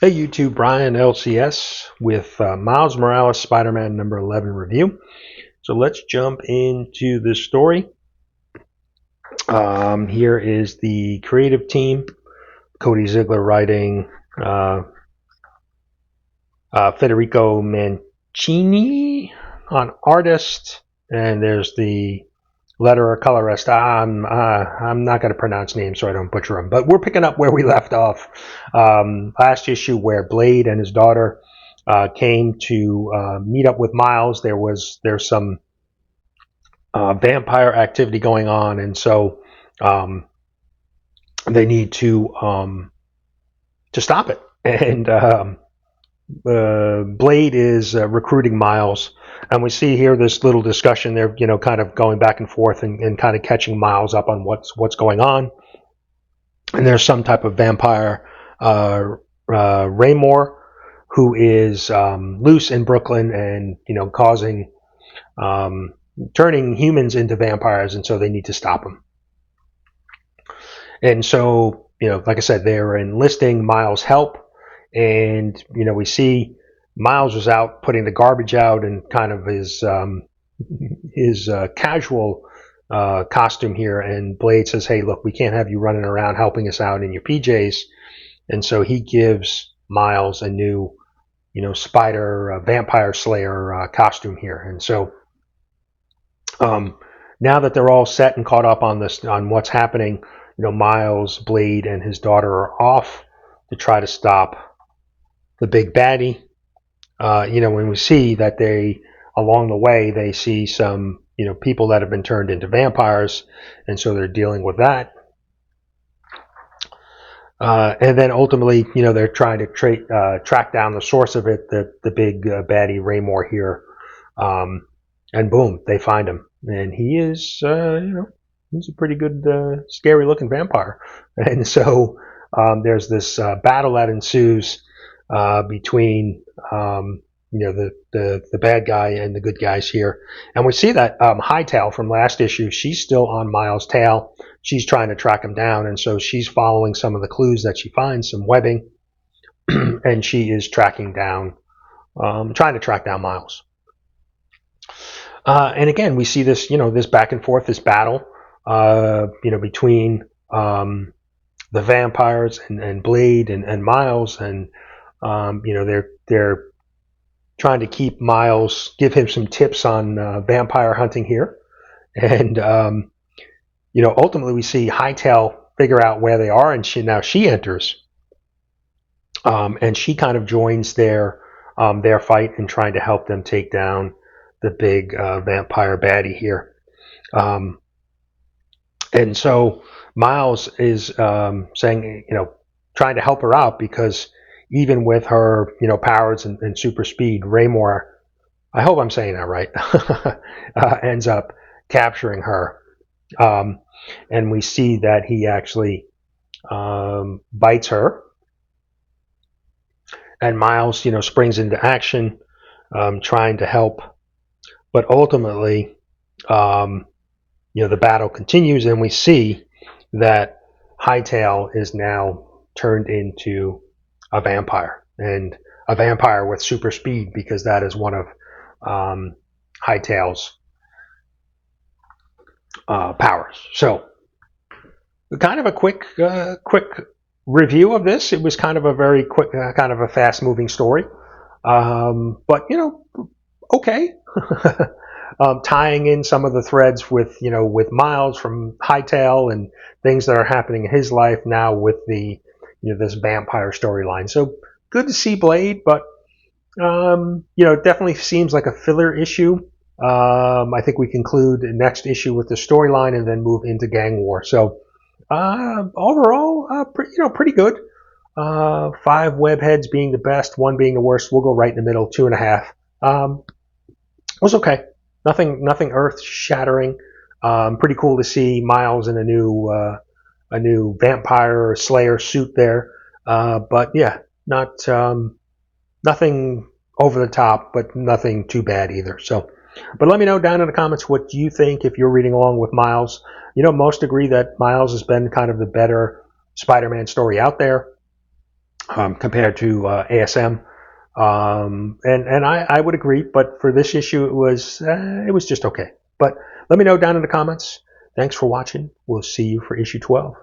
Hey YouTube, Brian LCS with Miles Morales Spider-Man number 11 review. So let's jump into the story. Here is the creative team. Cody Ziegler writing, Federico Mancini on artist, and there's the letterer, colorist. I'm not going to pronounce names so I don't butcher them, but we're picking up where we left off last issue, where Blade and his daughter came to meet up with Miles. There's some vampire activity going on, and so they need to stop it. And Blade is recruiting Miles, and we see here this little discussion. They're kind of going back and forth and kind of catching Miles up on what's going on. And there's some type of vampire, Raymore, who is loose in Brooklyn and causing turning humans into vampires, and so they need to stop him. And so like I said, they're enlisting Miles' help. And we see Miles was out putting the garbage out and kind of his casual costume here, and Blade says, "Hey, look, we can't have you running around helping us out in your PJs." And so he gives Miles a new spider vampire slayer costume here. And so now that they're all set and caught up on what's happening, Miles, Blade, and his daughter are off to try to stop the big baddie. When we see that along the way, they see some, people that have been turned into vampires, and so they're dealing with that. And then ultimately, they're trying to track down the source of it, the big baddie Raymore here. And boom, they find him. And he is, he's a pretty good, scary looking vampire. And so there's this battle that ensues between the bad guy and the good guys here. And we see that HIGHTAIL from last issue, she's still on Miles' tail. She's trying to track him down, and so she's following some of the clues that she finds, some webbing, and she is trying to track down Miles. And again, we see this, this back and forth, this battle, between the vampires and Blade and Miles, and they're trying to keep Miles, give him some tips on vampire hunting here. And ultimately we see HIGHTAIL figure out where they are, and she enters, and she kind of joins their fight in trying to help them take down the big vampire baddie here. And so Miles is saying, trying to help her out, because even with her, powers and super speed, Raymore, I hope I'm saying that right, ends up capturing her. And we see that he actually bites her. And Miles, springs into action, trying to help. But ultimately, the battle continues, and we see that HIGHTAIL is now turned into a vampire, and a vampire with super speed, because that is one of HIGHTAIL's powers. So, kind of a quick review of this. It was kind of a very quick, kind of a fast-moving story, but okay. Tying in some of the threads with Miles from HIGHTAIL and things that are happening in his life now with the this vampire storyline. So good to see Blade, but it definitely seems like a filler issue. I think we conclude the next issue with the storyline and then move into gang war. So overall, pretty good. 5 web heads being the best, 1 being the worst. We'll go right in the middle, 2.5. It was okay. Nothing earth shattering. Pretty cool to see Miles in a new vampire slayer suit there. But yeah, nothing over the top, but nothing too bad either. So, but let me know down in the comments what you think if you're reading along with Miles. Most agree that Miles has been kind of the better Spider-Man story out there. compared to ASM. And I would agree, but for this issue, it was just okay. But let me know down in the comments. Thanks for watching. We'll see you for issue 12.